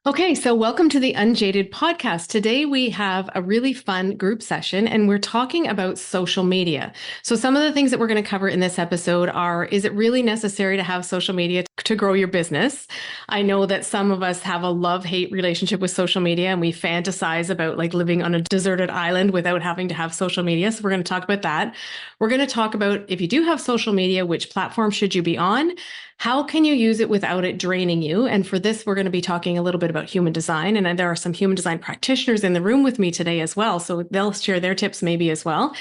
Okay, so welcome to the Unjaded podcast. Today we have a really fun group session and we're talking about social media. So some of the things that we're going to cover in this episode are, is it really necessary to have social media to grow your business? I know that some of us have a love-hate relationship with social media and we fantasize about like living on a deserted island without having to have social media. So we're going to talk about that. We're going to talk about, if you do have social media, which platform should you be on? How can you use it without it draining you? And for this, we're going to be talking a little bit about human design. And there are some human design practitioners in the room with me today as well. So they'll share their tips maybe as well.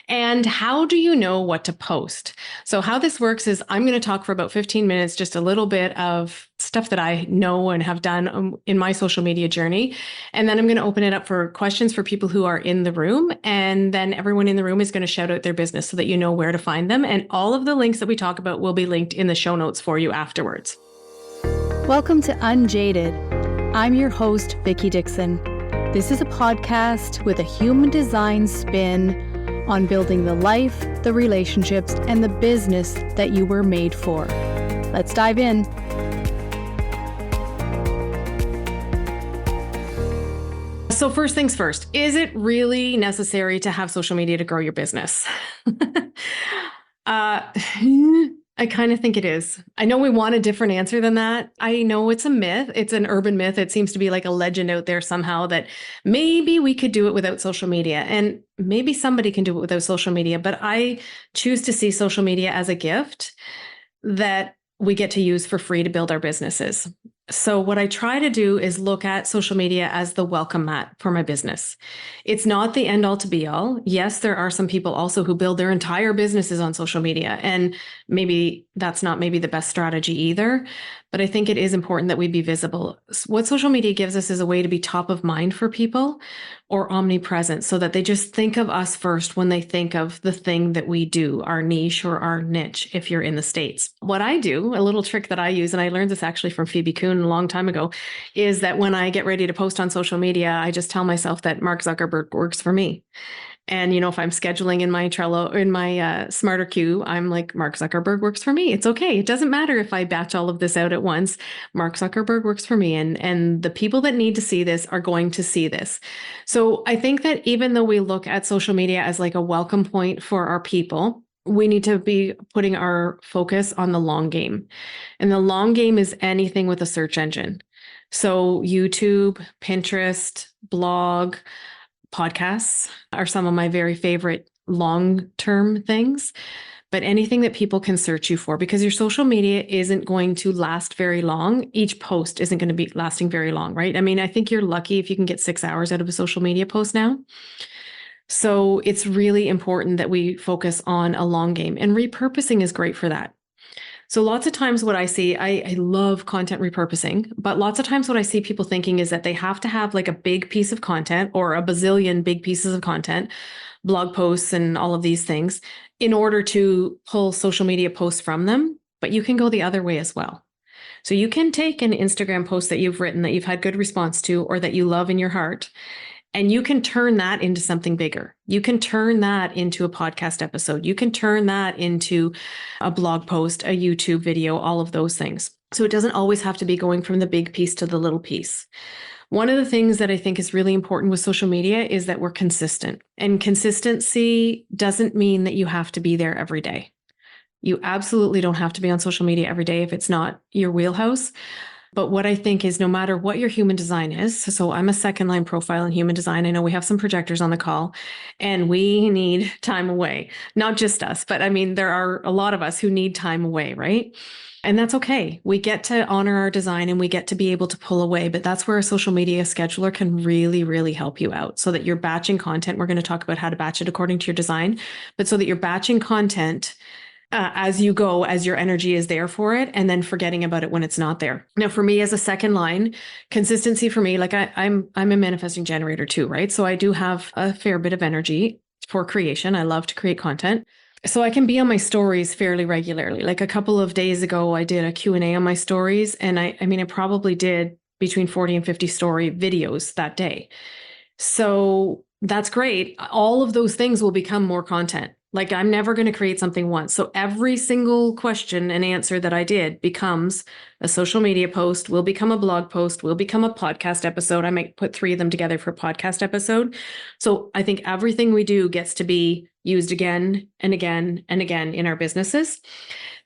And how do you know what to post? So how this works is I'm going to talk for about 15 minutes, just a little bit of stuff that I know and have done in my social media journey. And then I'm going to open it up for questions for people who are in the room. And then everyone in the room is going to shout out their business so that you know where to find them. And all of the links that we talk about will be linked in the show notes for you afterwards. Welcome to Unjaded. I'm your host, Vickie Dickson. This is a podcast with a human design spin on building the life, the relationships, and the business that you were made for. Let's dive in. So first things first, is it really necessary to have social media to grow your business? I kind of think it is. I know we want a different answer than that. I know it's a myth. It's an urban myth. It seems to be like a legend out there somehow that maybe we could do it without social media. And maybe somebody can do it without social media. But I choose to see social media as a gift that we get to use for free to build our businesses. So what I try to do is look at social media as the welcome mat for my business. It's not the end all to be all. Yes, there are some people also who build their entire businesses on social media, and maybe that's not maybe the best strategy either. But I think it is important that we be visible. What social media gives us is a way to be top of mind for people or omnipresent so that they just think of us first when they think of the thing that we do, our niche or our niche, if you're in the States. What I do, a little trick that I use, and I learned this actually from Phoebe Kuhn a long time ago, is that when I get ready to post on social media, I just tell myself that Mark Zuckerberg works for me. And, if I'm scheduling in my Trello, in my Smarter Queue, I'm like, Mark Zuckerberg works for me. It's okay. It doesn't matter if I batch all of this out at once. Mark Zuckerberg works for me. And the people that need to see this are going to see this. So I think that even though we look at social media as like a welcome point for our people, we need to be putting our focus on the long game. And the long game is anything with a search engine. So YouTube, Pinterest, blog, podcasts are some of my very favorite long-term things, but anything that people can search you for, because your social media isn't going to last very long. Each post isn't going to be lasting very long, right? I mean, I think you're lucky if you can get 6 hours out of a social media post now. So it's really important that we focus on a long game, and repurposing is great for that. So lots of times what I see, I love content repurposing, but lots of times what I see people thinking is that they have to have like a big piece of content or a bazillion big pieces of content, blog posts and all of these things in order to pull social media posts from them. But you can go the other way as well. So you can take an Instagram post that you've written that you've had good response to or that you love in your heart, and you can turn that into something bigger. You can turn that into a podcast episode. You can turn that into a blog post, a YouTube video, all of those things. So it doesn't always have to be going from the big piece to the little piece. One of the things that I think is really important with social media is that we're consistent. And consistency doesn't mean that you have to be there every day. You absolutely don't have to be on social media every day if it's not your wheelhouse. But what I think is no matter what your human design is, so I'm a second line profile in human design. I know we have some projectors on the call and we need time away, not just us, but I mean, there are a lot of us who need time away, right? And that's okay. We get to honor our design and we get to be able to pull away, but that's where a social media scheduler can really, really help you out so that you're batching content. We're going to talk about how to batch it according to your design, but so that you're batching content as you go, as your energy is there for it, and then forgetting about it when it's not there. Now, for me as a second line, consistency for me, like I'm a manifesting generator too, right? So I do have a fair bit of energy for creation. I love to create content. So I can be on my stories fairly regularly. Like a couple of days ago, I did a Q&A on my stories. And I probably did between 40 and 50 story videos that day. So That's great. All of those things will become more content. Like I'm never going to create something once. So every single question and answer that I did becomes a social media post, will become a blog post, will become a podcast episode. I might put 3 of them together for a podcast episode. So I think everything we do gets to be used again and again and again in our businesses.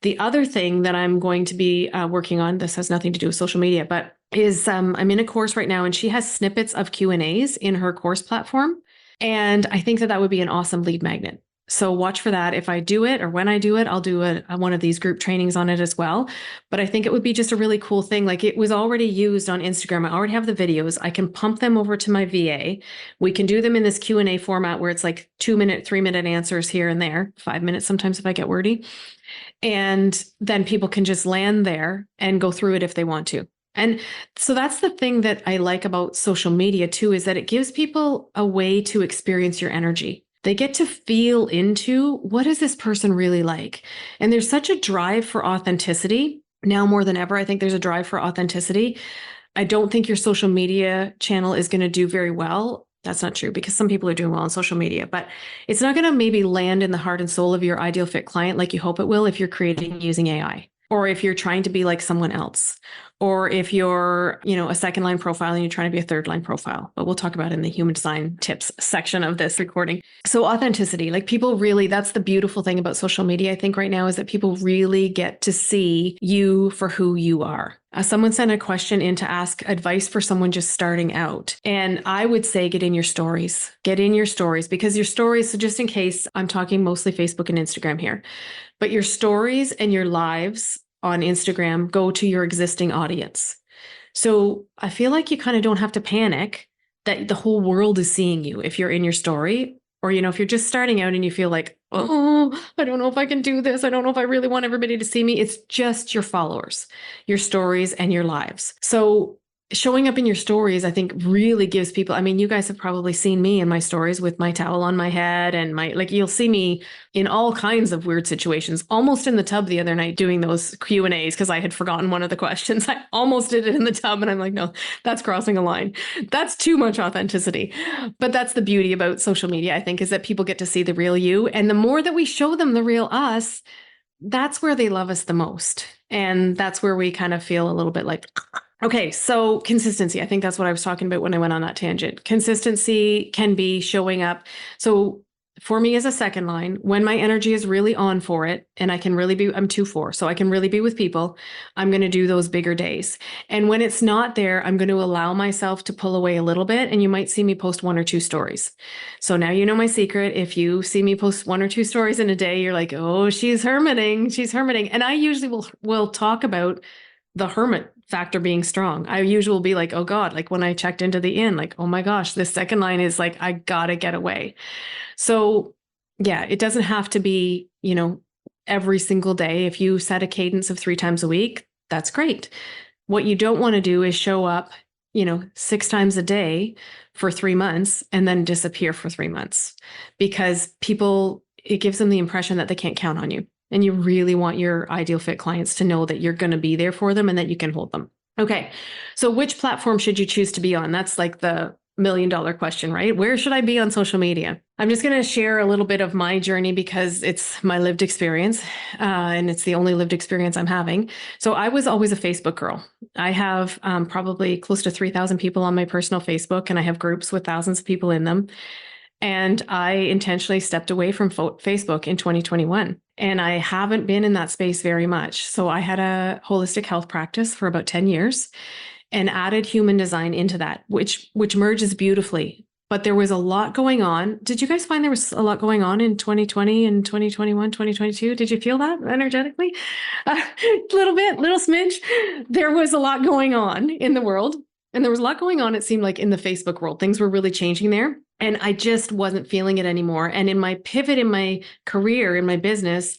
The other thing that I'm going to be working on, this has nothing to do with social media, but is I'm in a course right now and she has snippets of Q&As in her course platform. And I think that that would be an awesome lead magnet. So watch for that. If I do it or when I do it, I'll do one of these group trainings on it as well. But I think it would be just a really cool thing. Like it was already used on Instagram. I already have the videos. I can pump them over to my VA. We can do them in this Q&A format where it's like 2-minute, 3-minute answers here and there, 5 minutes sometimes if I get wordy. And then people can just land there and go through it if they want to. And so that's the thing that I like about social media too, is that it gives people a way to experience your energy. They get to feel into what is this person really like? And there's such a drive for authenticity now more than ever. I think there's a drive for authenticity. I don't think your social media channel is going to do very well. That's not true because some people are doing well on social media, but it's not going to maybe land in the heart and soul of your ideal fit client like you hope it will if you're creating using AI, or if you're trying to be like someone else, or if you're, a second line profile and you're trying to be a third line profile. But we'll talk about it in the human design tips section of this recording. So authenticity, like people really, that's the beautiful thing about social media, I think right now, is that people really get to see you for who you are. Someone sent a question in to ask advice for someone just starting out. And I would say get in your stories. Get in your stories, because your stories, so just in case, I'm talking mostly Facebook and Instagram here, but your stories and your lives on Instagram go to your existing audience. So I feel like you kind of don't have to panic that the whole world is seeing you if you're in your story, or, if you're just starting out and you feel like, oh, I don't know if I can do this. I don't know if I really want everybody to see me. It's just your followers, your stories, and your lives. So showing up in your stories, I think, really gives people, you guys have probably seen me in my stories with my towel on my head and you'll see me in all kinds of weird situations, almost in the tub the other night doing those Q&As because I had forgotten one of the questions. I almost did it in the tub and I'm like, no, that's crossing a line. That's too much authenticity. But that's the beauty about social media, I think, is that people get to see the real you. And the more that we show them the real us, that's where they love us the most. And that's where we kind of feel a little bit like, okay, so consistency. I think that's what I was talking about when I went on that tangent. Consistency can be showing up. So for me as a second line, when my energy is really on for it, and I can really be, I'm 2-4, so I can really be with people, I'm going to do those bigger days. And when it's not there, I'm going to allow myself to pull away a little bit, and you might see me post 1 or 2 stories. So now you know my secret. If you see me post 1 or 2 stories in a day, you're like, oh, she's hermiting. And I usually will talk about the hermit factor being strong. I usually will be like, oh God, like when I checked into the inn, like, oh my gosh, this second line is like, I gotta get away. So yeah, it doesn't have to be, every single day. If you set a cadence of 3 times a week, that's great. What you don't want to do is show up, 6 times a day for 3 months and then disappear for 3 months, because it gives them the impression that they can't count on you. And you really want your ideal fit clients to know that you're going to be there for them and that you can hold them. Okay. So which platform should you choose to be on? That's like the $1 million question, right? Where should I be on social media? I'm just going to share a little bit of my journey because it's my lived experience, and it's the only lived experience I'm having. So I was always a Facebook girl. I have probably close to 3,000 people on my personal Facebook, and I have groups with thousands of people in them. And I intentionally stepped away from Facebook in 2021. And I haven't been in that space very much. So I had a holistic health practice for about 10 years and added human design into that, which merges beautifully. But there was a lot going on. Did you guys find there was a lot going on in 2020 and 2021, 2022? Did you feel that energetically? A little bit, little smidge. There was a lot going on in the world. And there was a lot going on, it seemed like, in the Facebook world. Things were really changing there. And I just wasn't feeling it anymore. And in my pivot in my career, in my business,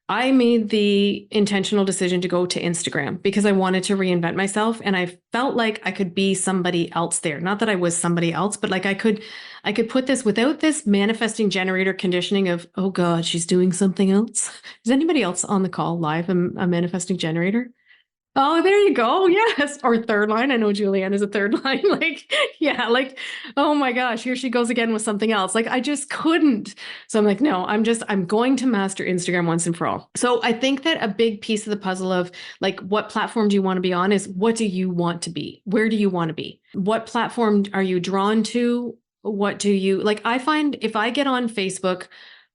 I made the intentional decision to go to Instagram because I wanted to reinvent myself. And I felt like I could be somebody else there. Not that I was somebody else, but like I could put this without this manifesting generator conditioning of, oh God, she's doing something else. Is anybody else on the call live a manifesting generator? Oh, there you go. Yes. Or third line. I know Julianne is a third line. Like, yeah, like, oh my gosh, here she goes again with something else. Like, I just couldn't. So I'm like, no, I'm going to master Instagram once and for all. So I think that a big piece of the puzzle of like, what platform do you want to be on is what do you want to be? Where do you want to be? What platform are you drawn to? What do you like? I find if I get on Facebook,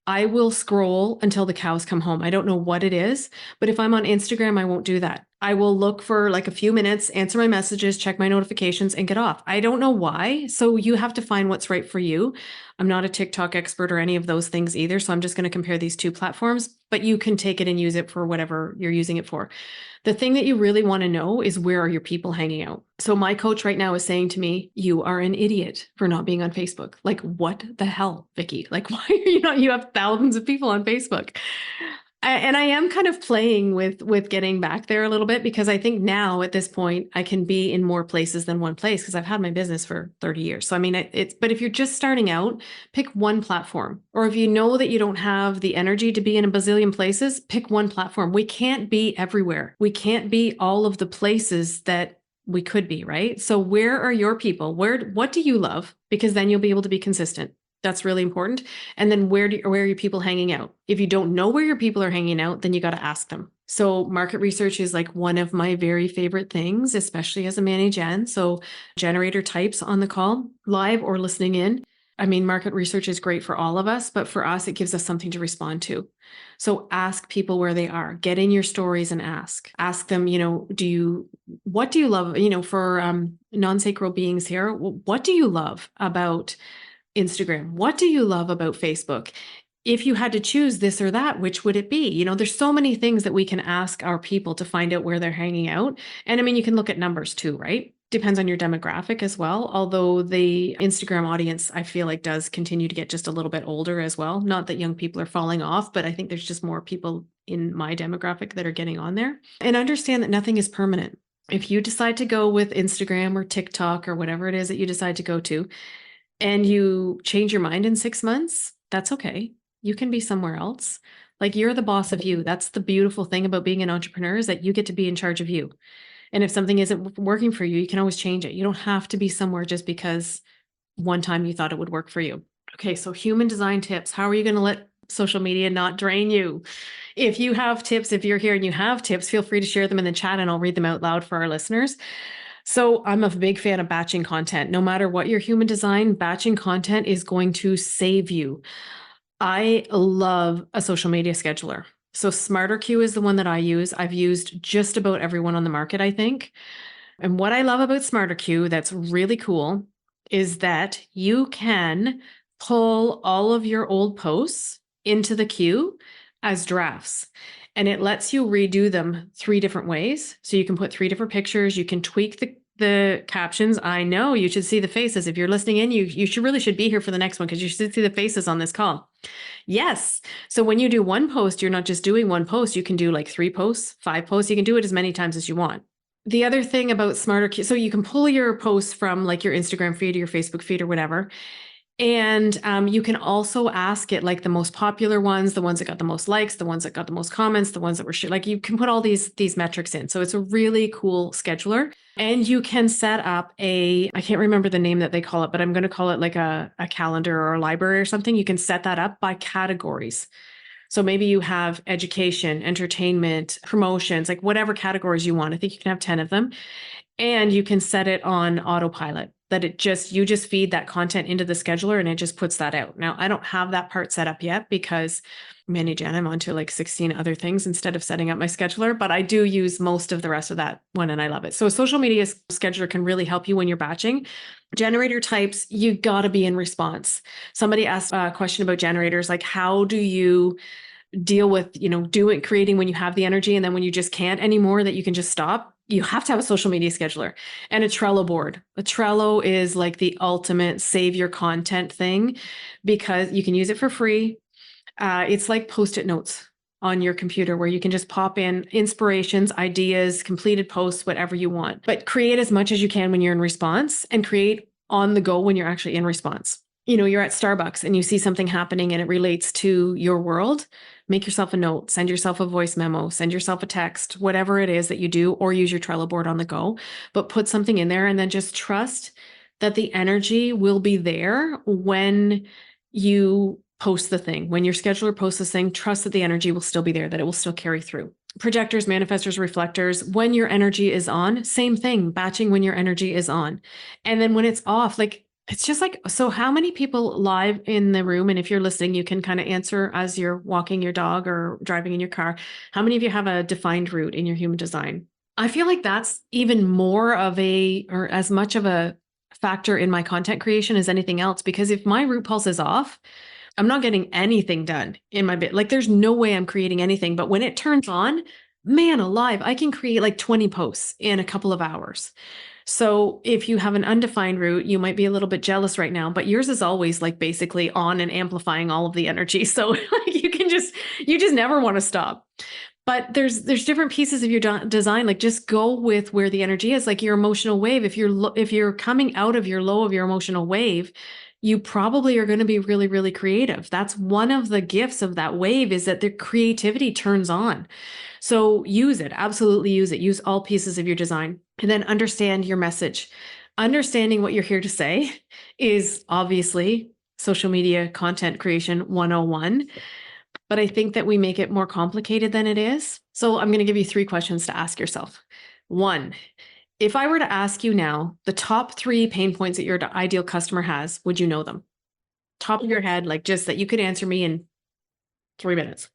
I will scroll until the cows come home. I don't know what it is, but if I'm on Instagram, I won't do that. I will look for like a few minutes, answer my messages, check my notifications, and get off. I don't know why. So you have to find what's right for you. I'm not a TikTok expert or any of those things either. So I'm just going to compare these two platforms, but you can take it and use it for whatever you're using it for. The thing that you really want to know is where are your people hanging out? So my coach right now is saying to me, you are an idiot for not being on Facebook. Like, what the hell, Vickie? Like, why are you not? You have thousands of people on Facebook. And I am kind of playing with getting back there a little bit because I think now at this point I can be in more places than one place because I've had my business for 30 years. So I mean but if you're just starting out, pick one platform. Or if you know that you don't have the energy to be in a bazillion places, pick one platform. We can't be everywhere. We can't be all of the places that we could be, right? So where are your people? What do you love? Because then you'll be able to be consistent. That's really important. And then where are your people hanging out? If you don't know where your people are hanging out, then you got to ask them. So market research is like one of my very favorite things, especially as a Manny Gen. So generator types on the call, live or listening in. I mean, market research is great for all of us, but for us, it gives us something to respond to. So ask people where they are. Get in your stories and ask. Ask them, what do you love? For non-sacral beings here, what do you love about Instagram? What do you love about Facebook? If you had to choose this or that, which would it be? There's so many things that we can ask our people to find out where they're hanging out. And I mean, you can look at numbers too, right? Depends on your demographic as well. Although the Instagram audience, I feel like does continue to get just a little bit older as well. Not that young people are falling off, but I think there's just more people in my demographic that are getting on there. And understand that nothing is permanent. If you decide to go with Instagram or TikTok or whatever it is that you decide to go to, and you change your mind in 6 months, that's okay. You can be somewhere else. Like you're the boss of you. That's the beautiful thing about being an entrepreneur is that you get to be in charge of you. And if something isn't working for you, you can always change it. You don't have to be somewhere just because one time you thought it would work for you. Okay, so human design tips. How are you going to let social media not drain you? If you have tips, if you're here and you have tips, feel free to share them in the chat and I'll read them out loud for our listeners. So I'm a big fan of batching content. No matter what your human design, batching content is going to save you. I love a social media scheduler. So SmarterQ is the one that I use. I've used just about everyone on the market, I think. And what I love about SmarterQ that's really cool is that you can pull all of your old posts into the queue as drafts. And it lets you redo them 3 different ways. So you can put 3 different pictures. You can tweak the captions. I know you should see the faces. If you're listening in, you really should be here for the next one because you should see the faces on this call. Yes. So when you do one post, you're not just doing one post. You can do like 3 posts, 5 posts. You can do it as many times as you want. The other thing about SmarterQ, so you can pull your posts from like your Instagram feed or your Facebook feed or whatever. And you can also ask it like the most popular ones, the ones that got the most likes, the ones that got the most comments, the ones that were like you can put all these metrics in. So it's a really cool scheduler. And you can set up I can't remember the name that they call it, but I'm going to call it like a calendar or a library or something. You can set that up by categories. So maybe you have education, entertainment, promotions, like whatever categories you want. I think you can have 10 of them. And you can set it on autopilot that you just feed that content into the scheduler and it just puts that out. Now, I don't have that part set up yet because Manny Jan, I'm onto like 16 other things instead of setting up my scheduler, but I do use most of the rest of that one and I love it. So a social media scheduler can really help you when you're batching. Generator types, you got to be in response. Somebody asked a question about generators, like how do you deal with, creating when you have the energy and then when you just can't anymore that you can just stop? You have to have a social media scheduler and a Trello board. A Trello is like the ultimate save your content thing because you can use it for free. It's like Post-it notes on your computer where you can just pop in inspirations, ideas, completed posts, whatever you want. But create as much as you can when you're in response and create on the go when you're actually in response. You're at Starbucks and you see something happening and it relates to your world. make yourself a note, send yourself a voice memo, send yourself a text, whatever it is that you do, or use your Trello board on the go, but put something in there and then just trust that the energy will be there when you post the thing. When your scheduler posts this thing, trust that the energy will still be there, that it will still carry through. Projectors, manifestors, reflectors, when your energy is on, same thing, batching when your energy is on. And then when it's off, like, it's just like, so how many people live in the room? And if you're listening, you can kind of answer as you're walking your dog or driving in your car. How many of you have a defined route in your human design? I feel like that's even more of or as much of a factor in my content creation as anything else, because if my root pulse is off, I'm not getting anything done in my bit. Like, there's no way I'm creating anything. But when it turns on, man alive, I can create like 20 posts in a couple of hours. So if you have an undefined root, you might be a little bit jealous right now, but yours is always like basically on and amplifying all of the energy. So like you just never want to stop. But there's different pieces of your design. Like, just go with where the energy is, like your emotional wave. If you're coming out of your low of your emotional wave, you probably are going to be really, really creative. That's one of the gifts of that wave, is that the creativity turns on. So use it. Absolutely use it. Use all pieces of your design, and then understand your message. Understanding what you're here to say is obviously social media content creation 101. But I think that we make it more complicated than it is. So I'm going to give you 3 questions to ask yourself. 1, if I were to ask you now the top 3 pain points that your ideal customer has, would you know them? Top of your head, like just that you could answer me in 3 minutes.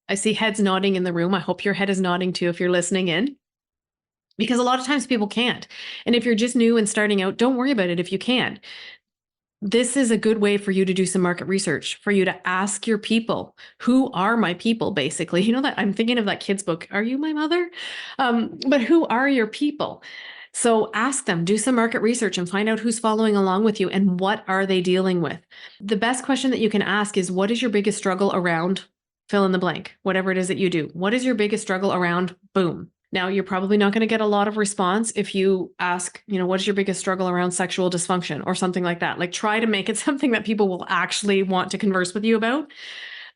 I see heads nodding in the room. I hope your head is nodding too if you're listening in, because a lot of times people can't. And if you're just new and starting out, don't worry about it if you can't. This is a good way for you to do some market research, for you to ask your people, who are my people, basically. You know, that I'm thinking of that kid's book, Are You My Mother? But who are your people? So ask them, do some market research and find out who's following along with you and what are they dealing with. The best question that you can ask is, what is your biggest struggle around fill in the blank, whatever it is that you do? What is your biggest struggle around boom? Now, you're probably not going to get a lot of response if you ask, what is your biggest struggle around sexual dysfunction or something like that. Like, try to make it something that people will actually want to converse with you about.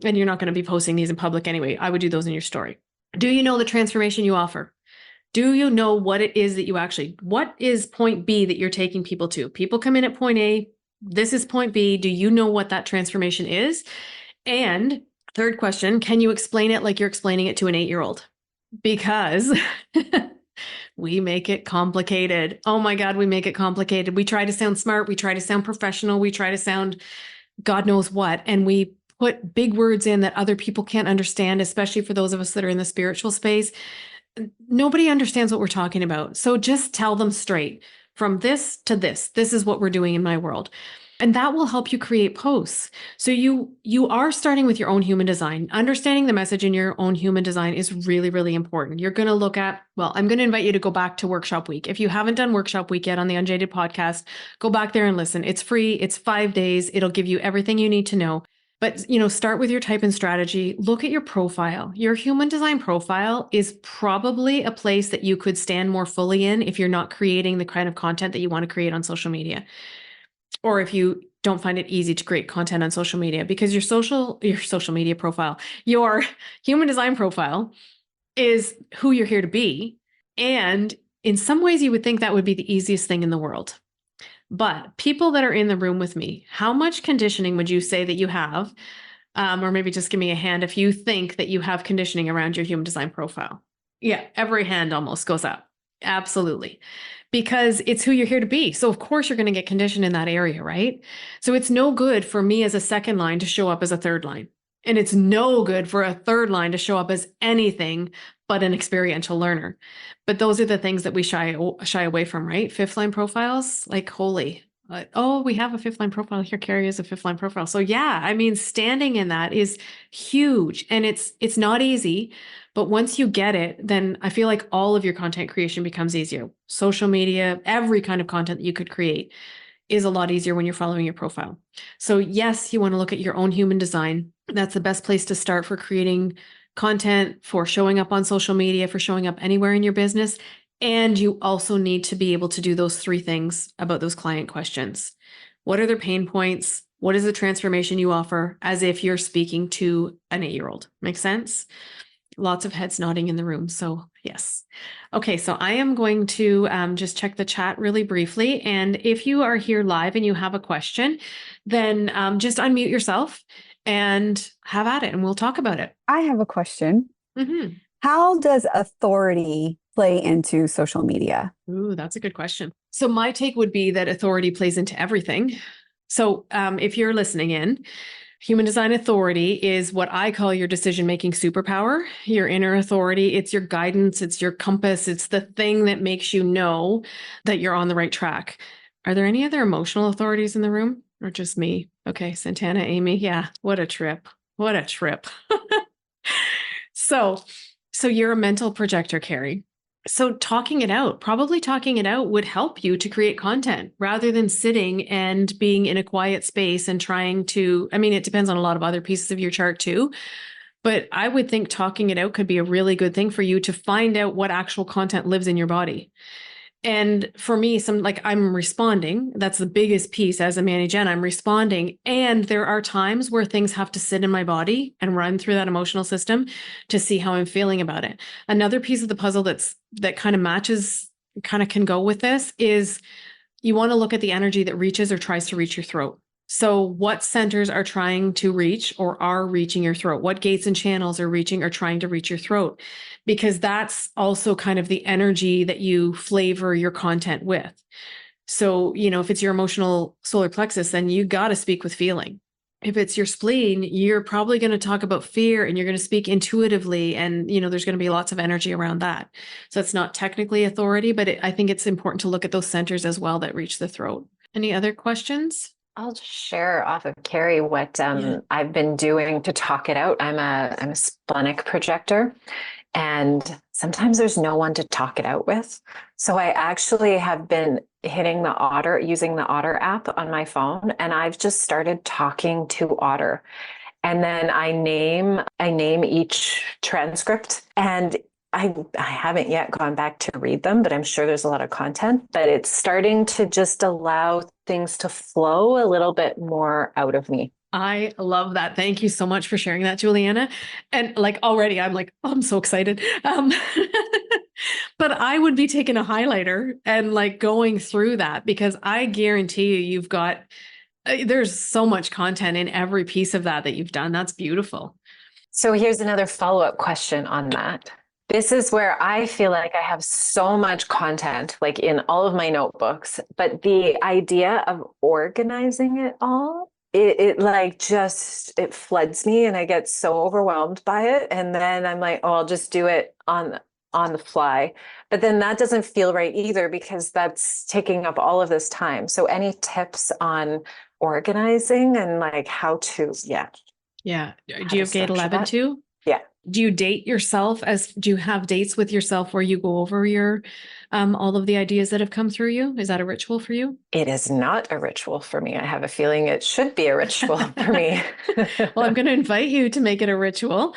And you're not going to be posting these in public anyway. I would do those in your story. Do you know the transformation you offer? Do you know what it is that what is point B that you're taking people to? People come in at point A. This is point B. Do you know what that transformation is? And 3rd question, can you explain it like you're explaining it to an 8-year-old? Because we make it complicated. Oh my God, we make it complicated. We try to sound smart. We try to sound professional. We try to sound God knows what. And we put big words in that other people can't understand, especially for those of us that are in the spiritual space. Nobody understands what we're talking about. So just tell them straight, from this to this. This is what we're doing in my world. And that will help you create posts. So you are starting with your own human design. Understanding the message in your own human design is really, really important. You're going to look at, I'm going to invite you to go back to workshop week. If you haven't done workshop week yet on the Unjaded podcast, go back there and listen. It's free. It's 5 days. It'll give you everything you need to know. But, start with your type and strategy. Look at your profile. Your human design profile is probably a place that you could stand more fully in if you're not creating the kind of content that you want to create on social media. Or if you don't find it easy to create content on social media, because your social media profile, your human design profile is who you're here to be. And in some ways you would think that would be the easiest thing in the world. But people that are in the room with me, how much conditioning would you say that you have? Or maybe just give me a hand if you think that you have conditioning around your human design profile. Yeah, every hand almost goes up. Absolutely. Because it's who you're here to be. So of course you're going to get conditioned in that area, right? So it's no good for me as a 2nd line to show up as a 3rd line. And it's no good for a 3rd line to show up as anything but an experiential learner. But those are the things that we shy away from, right? 5th line profiles, like holy. We have a 5th line profile here. Carrie is a 5th line profile. So yeah, standing in that is huge, and it's not easy. But once you get it, then I feel like all of your content creation becomes easier. Social media, every kind of content that you could create is a lot easier when you're following your profile. So yes, you want to look at your own human design. That's the best place to start for creating content, for showing up on social media, for showing up anywhere in your business. And you also need to be able to do those 3 things about those client questions. What are their pain points? What is the transformation you offer as if you're speaking to an 8-year-old? Make sense? Lots of heads nodding in the room. So yes. Okay. So I am going to just check the chat really briefly. And if you are here live and you have a question, then just unmute yourself and have at it and we'll talk about it. I have a question. Mm-hmm. How does authority play into social media? Ooh, that's a good question. So my take would be that authority plays into everything. So if you're listening in, human design authority is what I call your decision-making superpower, your inner authority. It's your guidance. It's your compass. It's the thing that makes you know that you're on the right track. Are there any other emotional authorities in the room or just me? Okay, Santana, Amy. Yeah, what a trip. What a trip. So you're a mental projector, Carrie. So probably talking it out would help you to create content rather than sitting and being in a quiet space and trying to, I mean, it depends on a lot of other pieces of your chart too, but I would think talking it out could be a really good thing for you to find out what actual content lives in your body. And for me, I'm responding. That's the biggest piece as a Manny Gen. I'm responding. And there are times where things have to sit in my body and run through that emotional system to see how I'm feeling about it. Another piece of the puzzle that kind of matches, kind of can go with this is you want to look at the energy that reaches or tries to reach your throat. So what centers are trying to reach or are reaching your throat? What gates and channels are reaching or trying to reach your throat? Because that's also kind of the energy that you flavor your content with. So, if it's your emotional solar plexus, then you got to speak with feeling. If it's your spleen, you're probably going to talk about fear and you're going to speak intuitively. And, there's going to be lots of energy around that. So it's not technically authority, but I think it's important to look at those centers as well that reach the throat. Any other questions? I'll just share off of Carrie what I've been doing to talk it out. I'm a splenic projector, and sometimes there's no one to talk it out with. So I actually have been using the Otter app on my phone, and I've just started talking to Otter. And then I name each transcript, and I haven't yet gone back to read them, but I'm sure there's a lot of content, but it's starting to just allow things to flow a little bit more out of me. I love that. Thank you so much for sharing that, Juliana. And already I'm so excited. But I would be taking a highlighter and going through that, because I guarantee you've got, there's so much content in every piece of that you've done. That's beautiful. So here's another follow-up question on that. This is where I feel like I have so much content, in all of my notebooks, but the idea of organizing it all, it floods me and I get so overwhelmed by it. And then I'm like, oh, I'll just do it on the fly. But then that doesn't feel right either, because that's taking up all of this time. So any tips on organizing and how to, Yeah. Do you have gate 11 too? Yeah. Do you date yourself do you have dates with yourself where you go over your, all of the ideas that have come through you? Is that a ritual for you? It is not a ritual for me. I have a feeling it should be a ritual for me. Well, I'm going to invite you to make it a ritual.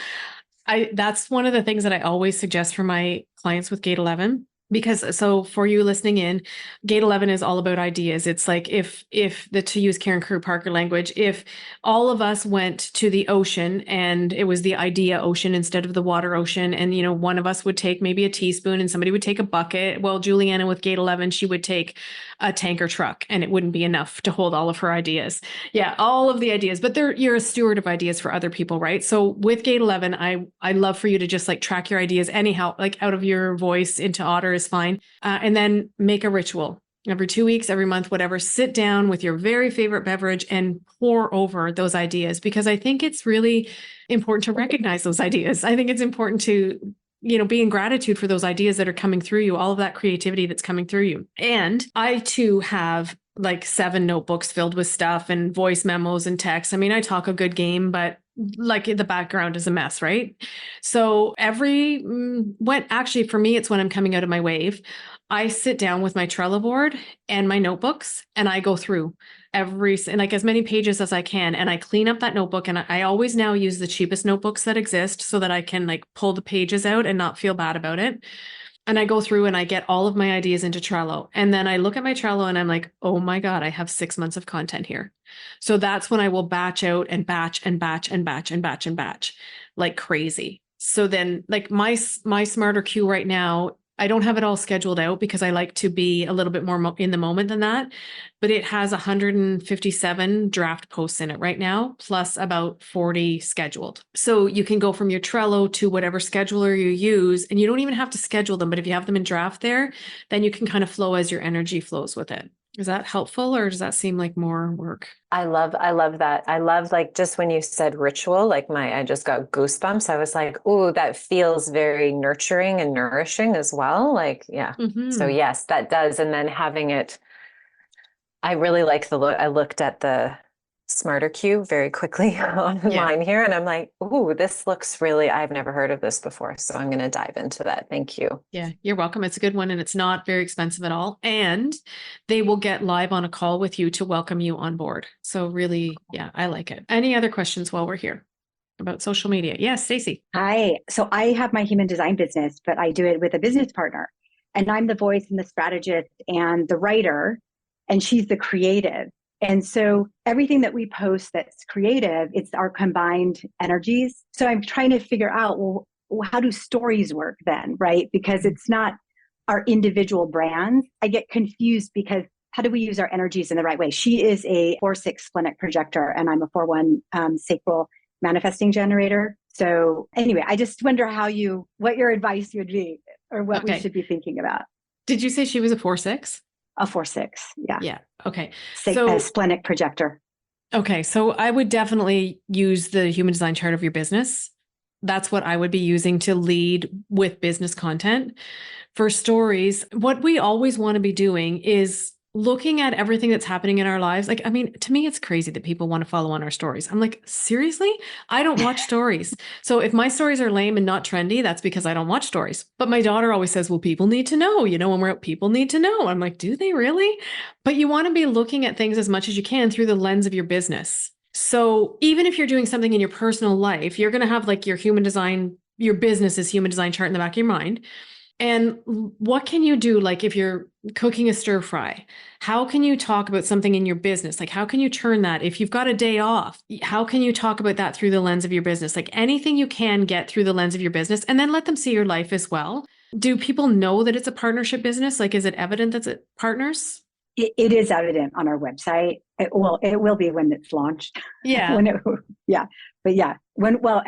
That's one of the things that I always suggest for my clients with gate 11. Because so for you listening in, gate 11 is all about ideas. It's like to use Karen Kerr Parker language, if all of us went to the ocean and it was the idea ocean instead of the water ocean, and one of us would take maybe a teaspoon and somebody would take a bucket. Well, Juliana with gate 11, she would take a tanker truck and it wouldn't be enough to hold all of her ideas. Yeah, all of the ideas, but you're a steward of ideas for other people, right? So with gate 11, I love for you to just track your ideas anyhow, out of your voice into Otter is fine. And then make a ritual every 2 weeks, every month, whatever. Sit down with your very favorite beverage and pour over those ideas, because I think it's really important to recognize those ideas. I think it's important to, be in gratitude for those ideas that are coming through you, all of that creativity that's coming through you. And I too have 7 notebooks filled with stuff and voice memos and texts. I mean, I talk a good game, but the background is a mess, right? So actually for me, it's when I'm coming out of my wave, I sit down with my Trello board and my notebooks and I go through as many pages as I can. And I clean up that notebook. And I always now use the cheapest notebooks that exist so that I can pull the pages out and not feel bad about it. And I go through and I get all of my ideas into Trello. And then I look at my Trello and I'm like, oh my God, I have 6 months of content here. So that's when I will batch out and batch and batch and batch and batch and batch like crazy. So then like my smarter queue right now, I don't have it all scheduled out because I like to be a little bit more in the moment than that. But it has 157 draft posts in it right now, plus about 40 scheduled. So you can go from your Trello to whatever scheduler you use, and you don't even have to schedule them. But if you have them in draft there, then you can kind of flow as your energy flows with it. Is that helpful, or does that seem like more work? I love that. I love like just when you said ritual, like I just got goosebumps. I was like, oh, that feels very nurturing and nourishing as well. Like, yeah. So yes, that does. And then having it, I really like the look. I looked at the smarter queue very quickly online here, and I'm like, ooh, this looks really, I've never heard of this before. So I'm going to dive into that. Thank you. Yeah, you're welcome. It's a good one and it's not very expensive at all. And they will get live on a call with you to welcome you on board. So really, yeah, I like it. Any other questions while we're here about social media? Yes, Stacey. Hi. So I have my human design business, but I do it with a business partner. And I'm the voice and the strategist and the writer, and she's the creative. And so everything that we post that's creative, it's our combined energies. So I'm trying to figure out, well, how do stories work then, right? Because it's not our individual brands. I get confused because how do we use our energies in the right way? She is a 4/6 splenic projector, and I'm a 4/1 sacral manifesting generator. So anyway, I just wonder what your advice would be, or what we should be thinking about. Did you say she was a 4/6? A 4/6, yeah. Yeah, okay. So a splenic projector. Okay, so I would definitely use the human design chart of your business. That's what I would be using to lead with business content. For stories, what we always want to be doing is looking at everything that's happening in our lives. Like, I mean, to me, it's crazy that people want to follow on our stories. I'm like, seriously? I don't watch stories. So if my stories are lame and not trendy, that's because I don't watch stories. But my daughter always says, well, people need to know, when we're out, people need to know. I'm like, do they really? But you want to be looking at things as much as you can through the lens of your business. So even if you're doing something in your personal life, you're going to have like your business's human design chart in the back of your mind. And what can you do? Like if you're cooking a stir fry, how can you talk about something in your business? Like how can you turn that? If you've got a day off, how can you talk about that through the lens of your business? Like anything you can get through the lens of your business, and then let them see your life as well. Do people know that it's a partnership business? Like, is it evident that it's partners? It is evident on our website. It will be when it's launched. Yeah. But yeah, when we're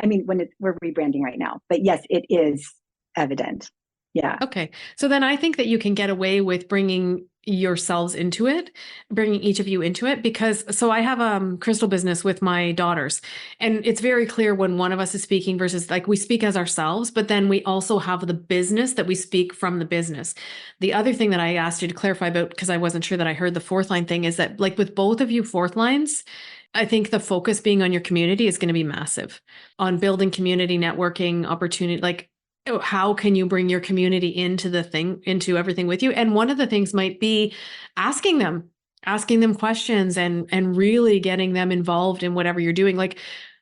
rebranding right now, but yes, it is evident. Yeah. Okay. So then I think that you can get away with bringing yourselves into it, bringing each of you into it, because so I have a crystal business with my daughters, and it's very clear when one of us is speaking versus like we speak as ourselves, but then we also have the business that we speak from the business. The other thing that I asked you to clarify about, because I wasn't sure that I heard the fourth line thing, is that like with both of you fourth lines, I think the focus being on your community is going to be massive, on building community, networking, opportunity, like how can you bring your community into everything with you? And one of the things might be asking them questions and really getting them involved in whatever you're doing. Like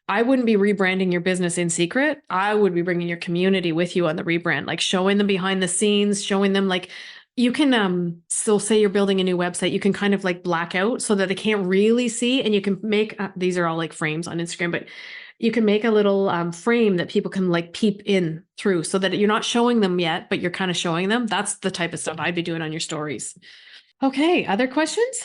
I wouldn't be rebranding your business in secret. I would be bringing your community with you on the rebrand, like showing them behind the scenes, showing them like you can still say you're building a new website. You can kind of like black out so that they can't really see. And you can make, these are all like frames on Instagram, but you can make a little frame that people can like peep in through so that you're not showing them yet, but you're kind of showing them. That's the type of stuff I'd be doing on your stories. Okay. Other questions?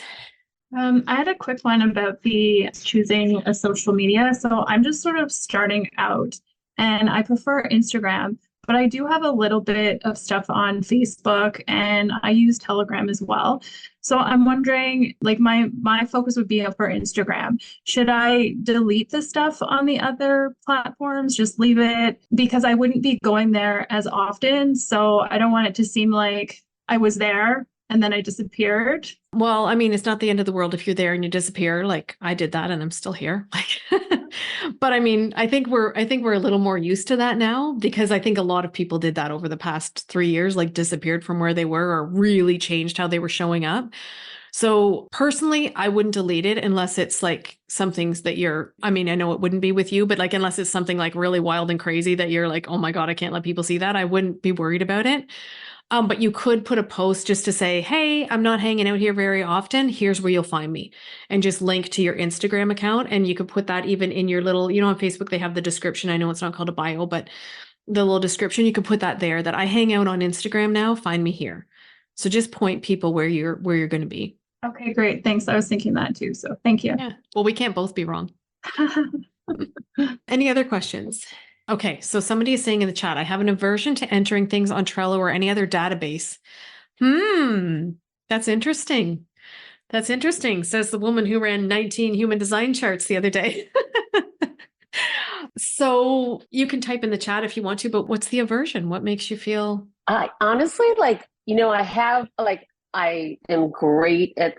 I had a quick one about the choosing a social media. So I'm just sort of starting out and I prefer Instagram, but I do have a little bit of stuff on Facebook and I use Telegram as well. So I'm wondering, like my focus would be for Instagram. Should I delete the stuff on the other platforms? Just leave it? Because I wouldn't be going there as often. So I don't want it to seem like I was there and then I disappeared. Well, I mean, it's not the end of the world if you're there and you disappear. Like I did that and I'm still here. But I mean, I think we're a little more used to that now because I think a lot of people did that over the past 3 years, like disappeared from where they were or really changed how they were showing up. So personally, I wouldn't delete it unless it's like some things that I know it wouldn't be with you, but like unless it's something like really wild and crazy that you're like, oh my God, I can't let people see that. I wouldn't be worried about it. But you could put a post just to say, hey, I'm not hanging out here very often. Here's where you'll find me. And just link to your Instagram account. And you could put that even in your little, on Facebook, they have the description. I know it's not called a bio, but the little description, you could put that there, that I hang out on Instagram now, find me here. So just point people where you're going to be. Okay, great. Thanks. I was thinking that too. So thank you. Yeah. Well, we can't both be wrong. Any other questions? Okay. So somebody is saying in the chat, I have an aversion to entering things on Trello or any other database. That's interesting. That's interesting, says the woman who ran 19 human design charts the other day. So you can type in the chat if you want to, but what's the aversion? What makes you feel? I honestly, I am great at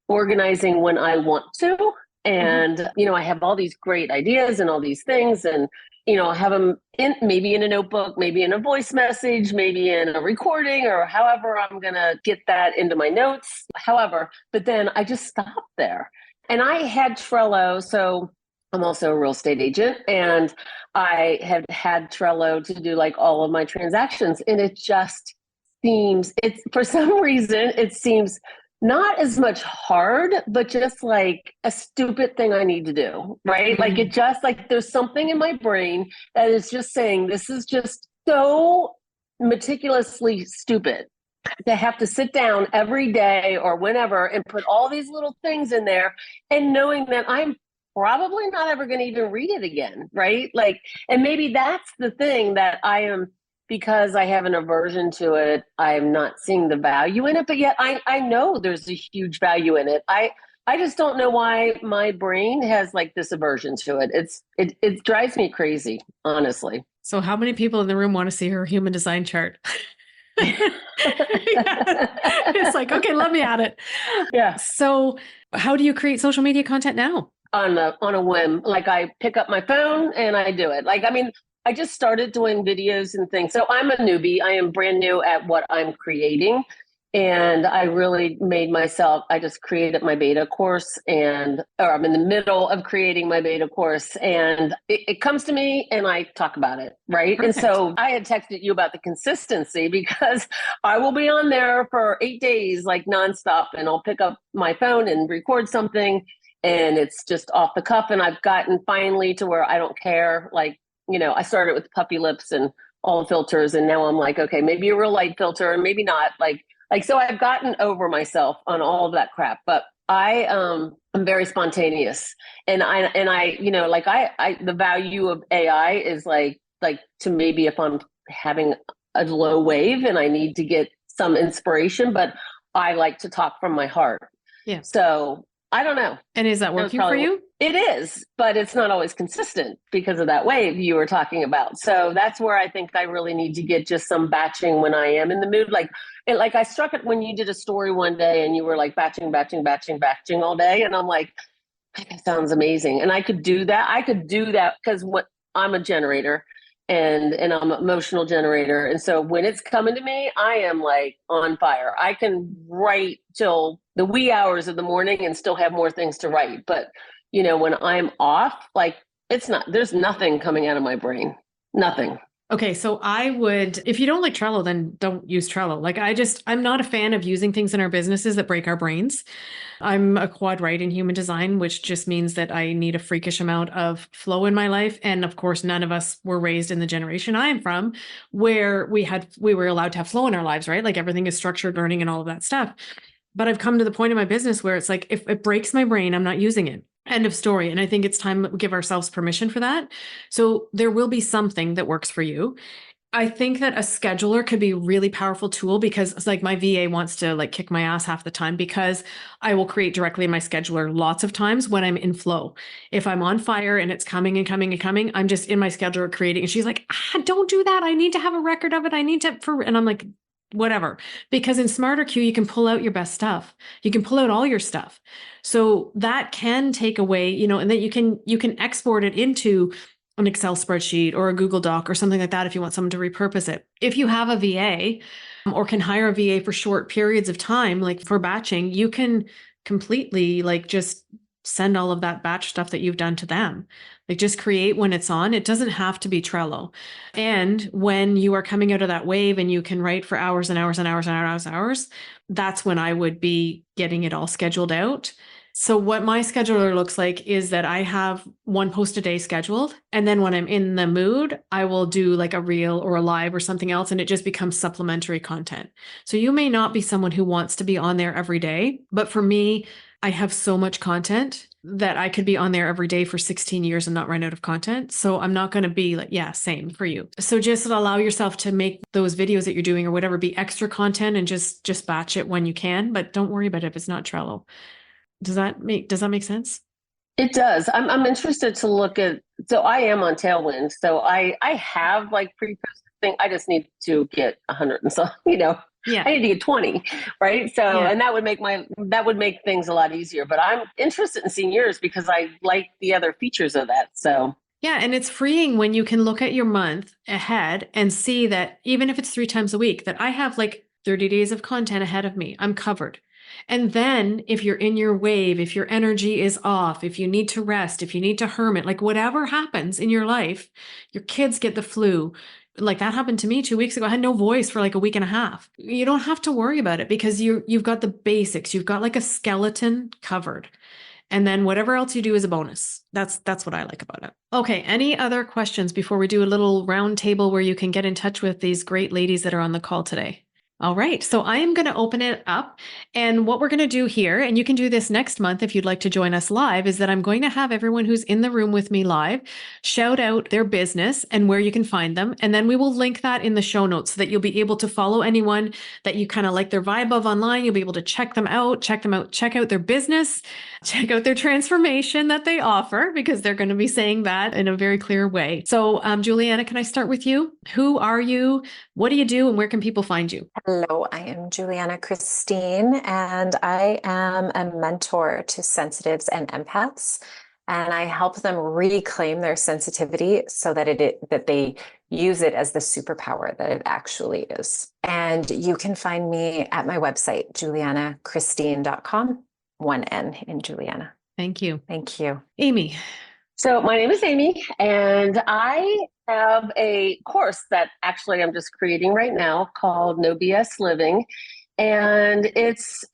organizing when I want to. And, I have all these great ideas and all these things, and, I have them maybe in a notebook, maybe in a voice message, maybe in a recording, or however I'm going to get that into my notes. However, but then I just stop there. And I had Trello. So I'm also a real estate agent, and I have had Trello to do all of my transactions. And it just for some reason, it seems not as much hard, but just a stupid thing I need to do, right? It just there's something in my brain that is just saying, this is just so meticulously stupid to have to sit down every day or whenever and put all these little things in there, and knowing that I'm probably not ever going to even read it again, right? And maybe that's the thing that I am, because I have an aversion to it, I'm not seeing the value in it, but yet I know there's a huge value in it. I just don't know why my brain has this aversion to it. It drives me crazy, honestly. So how many people in the room want to see her human design chart? Yeah. It's okay, let me at it. Yeah. So how do you create social media content now? On a whim. I pick up my phone and I do it. I just started doing videos and things. So I'm a newbie. I am brand new at what I'm creating. And I really I just created my beta course, or I'm in the middle of creating my beta course, and it comes to me and I talk about it, right? Perfect. And so I had texted you about the consistency, because I will be on there for 8 days, nonstop, and I'll pick up my phone and record something, and it's just off the cuff. And I've gotten finally to where I don't care. I started with puppy lips and all the filters, and now I'm okay, maybe a real light filter and maybe not. So I've gotten over myself on all of that crap, but I'm very spontaneous, and the value of AI is to maybe if I'm having a low wave and I need to get some inspiration, but I like to talk from my heart. Yeah. So I don't know. And is that working for you? It is, but it's not always consistent because of that wave you were talking about. So that's where I think I really need to get just some batching when I am in the mood. I struck it when you did a story one day and you were batching all day. And I'm that sounds amazing. And I could do that because I'm a generator, and I'm an emotional generator. And so when it's coming to me, I am on fire. I can write till the wee hours of the morning and still have more things to write. But when I'm off, there's nothing coming out of my brain. Nothing. Okay. So I would, if you don't like Trello, then don't use Trello. I'm not a fan of using things in our businesses that break our brains. I'm a quad right in human design, which just means that I need a freakish amount of flow in my life. And of course, none of us were raised in the generation I am from, where we were allowed to have flow in our lives, right? Everything is structured learning and all of that stuff. But I've come to the point in my business where it's if it breaks my brain, I'm not using it. End of story. And I think it's time that we give ourselves permission for that. So there will be something that works for you. I think that a scheduler could be a really powerful tool, because it's my VA wants to kick my ass half the time, because I will create directly in my scheduler lots of times when I'm in flow. If I'm on fire and it's coming and coming and coming, I'm just in my scheduler creating. And she's don't do that. I need to have a record of it. And I'm whatever, because in Smarter Q, you can pull out your best stuff. You can pull out all your stuff. So that can take away, and then you can export it into an Excel spreadsheet or a Google Doc or something like that if you want someone to repurpose it. If you have a VA or can hire a VA for short periods of time, for batching, you can completely just send all of that batch stuff that you've done to them. Like just create when it's on. It doesn't have to be Trello. And when you are coming out of that wave and you can write for hours and hours and hours and hours and hours, that's when I would be getting it all scheduled out. So what my scheduler looks like is that I have one post a day scheduled. And then when I'm in the mood, I will do like a reel or a live or something else. And it just becomes supplementary content. So you may not be someone who wants to be on there every day. But for me, I have so much content that I could be on there every day for 16 years and not run out of content. So I'm not going to be like, yeah, same for you. So just allow yourself to make those videos that you're doing or whatever be extra content and just batch it when you can. But don't worry about it if it's not Trello. Does that make sense? It does. I'm interested to look at, so I am on Tailwind. So I have like pre-posted thing. I just need to get 100 and so, Yeah. I need to get 20, right? So, Yeah. and that would make things a lot easier, but I'm interested in seeing yours because I like the other features of that. So yeah. And it's freeing when you can look at your month ahead and see that even if it's 3 times a week, that I have like 30 days of content ahead of me. I'm covered. And then if you're in your wave, if your energy is off, if you need to rest, if you need to hermit, like whatever happens in your life, your kids get the flu. Like that happened to me 2 weeks ago. I had no voice for like a week and a half. You don't have to worry about it because you've got the basics. You've got like a skeleton covered. And then whatever else you do is a bonus. That's what I like about it. Okay. Any other questions before we do a little round table where you can get in touch with these great ladies that are on the call today? All right. So I am going to open it up. And what we're going to do here, and you can do this next month if you'd like to join us live, is that I'm going to have everyone who's in the room with me live shout out their business and where you can find them. And then we will link that in the show notes so that you'll be able to follow anyone that you kind of like their vibe of online. You'll be able to check out their business, check out their transformation that they offer, because they're going to be saying that in a very clear way. So Juliana, can I start with you? Who are you? What do you do? And where can people find you? Hello, I am Juliana Christine, and I am a mentor to sensitives and empaths. And I help them reclaim their sensitivity so that that they use it as the superpower that it actually is. And you can find me at my website, julianachristine.com. 1 N in Juliana. Thank you. Thank you. Amy. So my name is Amy, and I have a course that actually I'm just creating right now called No BS Living. And it's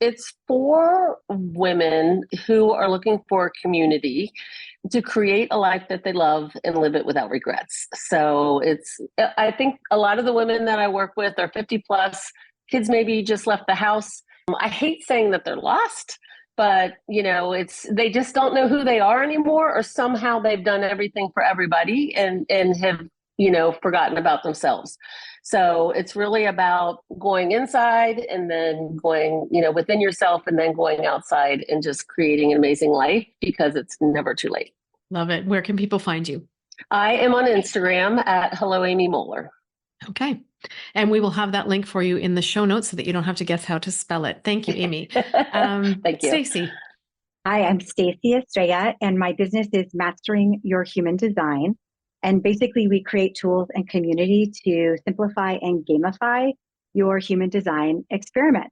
for women who are looking for a community to create a life that they love and live it without regrets. So I think a lot of the women that I work with are 50 plus, kids maybe just left the house. I hate saying that they're lost, but they just don't know who they are anymore, or somehow they've done everything for everybody and have forgotten about themselves. So it's really about going inside and then going within yourself and then going outside and just creating an amazing life, because it's never too late. Love it. Where can people find you? I am on Instagram at Hello Amy Moeller. Okay. And we will have that link for you in the show notes so that you don't have to guess how to spell it. Thank you, Amy. Thank you. Stacey. Hi, I'm Stacey Estrella, and my business is Mastering Your Human Design. And basically, we create tools and community to simplify and gamify your human design experiment.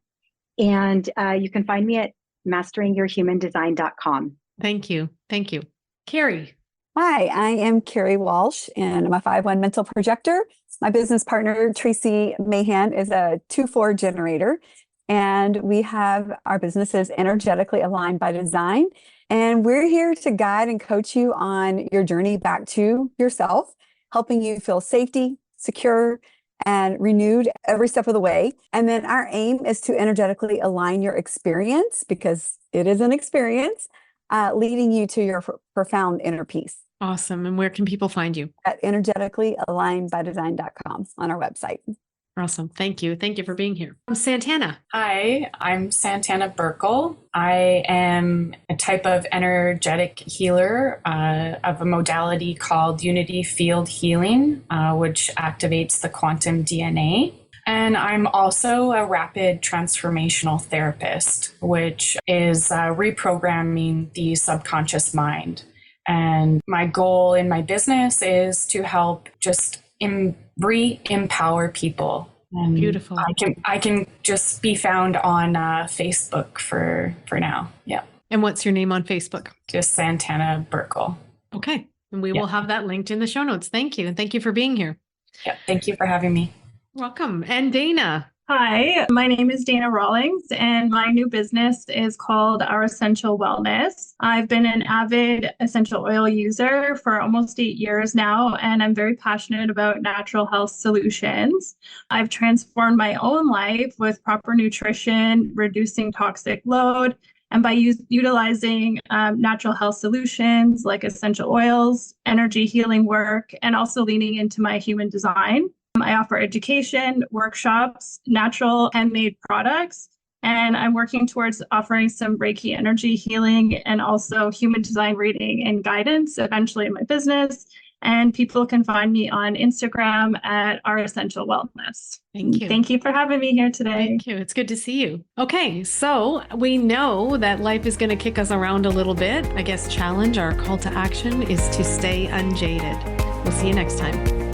And you can find me at masteringyourhumandesign.com. Thank you. Thank you. Carrie. Hi, I am Carrie Walsh, and I'm a 5/1 mental projector. My business partner, Tracy Mahan, is a 2/4 generator. And we have our businesses energetically aligned by design. And we're here to guide and coach you on your journey back to yourself, helping you feel safety, secure, and renewed every step of the way. And then our aim is to energetically align your experience, because it is an experience, leading you to your profound inner peace. Awesome. And where can people find you? At energeticallyalignedbydesign.com on our website. Awesome. Thank you. Thank you for being here. I'm Santana. Hi, I'm Santana Burkle. I am a type of energetic healer of a modality called Unity Field Healing, which activates the quantum DNA. And I'm also a rapid transformational therapist, which is reprogramming the subconscious mind. And my goal in my business is to help just re-empower people. And beautiful. I can just be found on Facebook for now. Yeah. And what's your name on Facebook? Just Santana Burkle. Okay. And we Yeah. will have that linked in the show notes. Thank you. And thank you for being here. Yeah, thank you for having me. Welcome. And Dana. Hi, my name is Dana Rawlings, and my new business is called Our Essential Wellness. I've been an avid essential oil user for almost 8 years now, and I'm very passionate about natural health solutions. I've transformed my own life with proper nutrition, reducing toxic load, and by utilizing natural health solutions like essential oils, energy healing work, and also leaning into my human design. I offer education, workshops, natural handmade products, and I'm working towards offering some Reiki energy healing and also human design reading and guidance eventually in my business. And people can find me on Instagram at Our Essential Wellness. Thank you. Thank you for having me here today. Thank you. It's good to see you. Okay, so we know that life is going to kick us around a little bit. I guess challenge, our call to action is to stay unjaded. We'll see you next time.